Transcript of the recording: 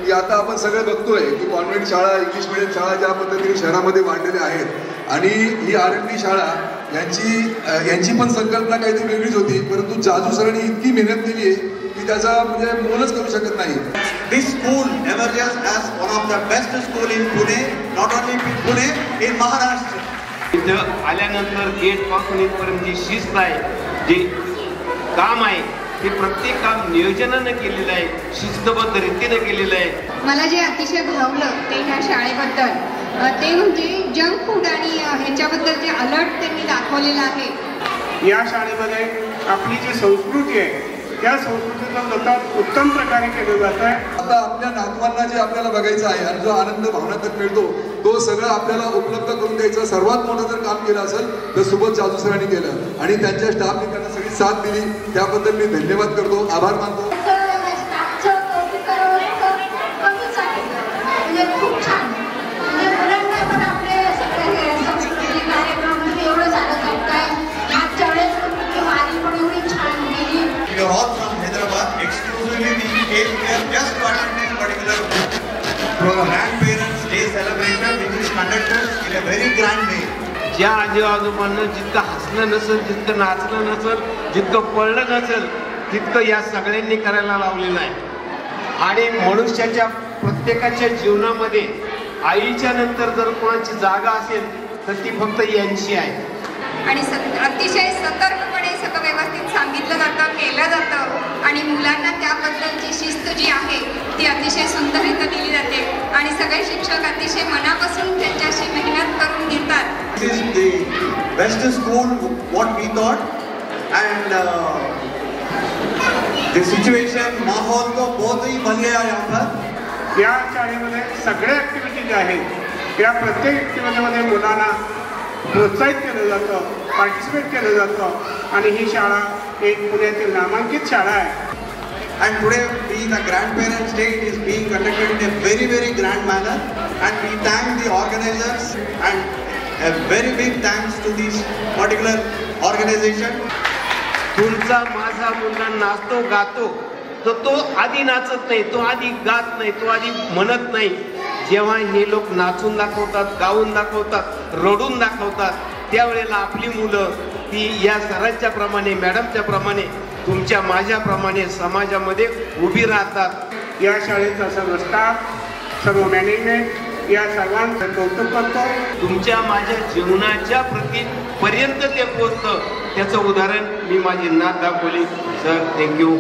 की आता आपण सगळे बघतोय की कॉन्व्हेंट शाळा, इंग्लिश मीडियम शाळा ज्या पद्धतीने शहरामध्ये वाढलेल्या आहेत आणि ही RMD शाळा यांची पण संकल्पना काहीतरी वेगळीच होती, परंतु जाजू सरांनी इतकी मेहनत केली आहे की त्याचा म्हणजे मोलच करू शकत नाही. This school emerges as one of the best school in Pune, not only in Pune, in Maharashtra. इथं आल्यानंतर गेट पासून इथपर्यंत जी शिस्त आहे, जे काम आहे ते प्रत्येक काम नियोजनानं केलेलं आहे, शिस्तबद्ध रीतीनं केलेलं आहे. मला जे अतिशय भावलं ते ह्या शाळेबद्दल ते म्हणजे जंक फूड आणि ह्याच्याबद्दल जे अलर्ट त्यांनी दाखवलेलं आहे. या शाळेमध्ये आपली जी संस्कृती आहे त्या संस्कृतीचं जतन उत्तम प्रकारे केलं जात आहे. आता आपल्या नातवांना जे आपल्याला बघायचं आहे आणि जो आनंद भावनात्मक मिळतो तो सगळं आपल्याला उपलब्ध करून द्यायचं सर्वात मोठं जर काम केलं असेल तर सुबोध जाजू सरांनी केलं आणि त्यांच्या स्टाफने त्यांना सगळी साथ दिली, त्याबद्दल मी धन्यवाद करतो, आभार मानतो. We are all from Hyderabad. Exclusively we came here just to attend this particular grandparents' day celebration, which is conducted in a very grand way. ज्या आजी आजोबांना जितकं हसणं नसेल, जितकं नाचणं नसेल, जितकं पळणं नसेल, तितकं या सगळ्यांनी करायला लावलेलं आहे. आणि मनुष्याच्या प्रत्येकाच्या जीवनामध्ये आईच्या नंतर जर कोणाची जागा असेल तर ती फक्त यांची आहे. आणि अतिशय सतर्कपणे सगळं व्यवस्थित सांगितलं जातं, केलं जातं आणि मुलांना त्याबद्दलची शिस्त जी आहे ती अतिशय सुंदररित्या दिली जाते आणि सगळे शिक्षक अतिशय मनापासून त्यांच्याशी मेहनत करून घेतात. This is the best school what we thought, and the situation माहौल तो बहुत ही बढ़िया है यहाँ पर. या शाळेमध्ये सगळ्या ॲक्टिव्हिटी ज्या आहेत त्या प्रत्येक ॲक्टिव्हिटीमध्ये मुलांना प्रोत्साहित केलं जातं, पार्टिसिपेट केलं जातं आणि ही शाळा एक पुण्यातील नामांकित शाळा आहे. And today being a grandparents' day, it is being conducted in a very very grand manner, and we thank the organizers and a very big thanks to this particular organization. तुमचा माझा मुलगा नाचतो गातो तर तो आधी नाचत नाही, तो आधी गात नाही, तो आधी म्हणत नाही. जेव्हा हे लोक नाचून दाखवतात, गाऊन दाखवतात, रडून दाखवतात, त्यावेळेला आपली मुलं ती या सरांच्या प्रमाणे, मॅडमच्या प्रमाणे, तुमच्या माझ्याप्रमाणे समाजामध्ये उभी राहतात. या शाळेचा सर्व स्टाफ, सर्व मॅनेजमेंट या सर्वांचं कौतुक करतो. तुमच्या माझ्या जीवनाच्या पर्यंत ते पोचतं त्याचं उदाहरण मी माझी नात दाखवली. Sir thank you.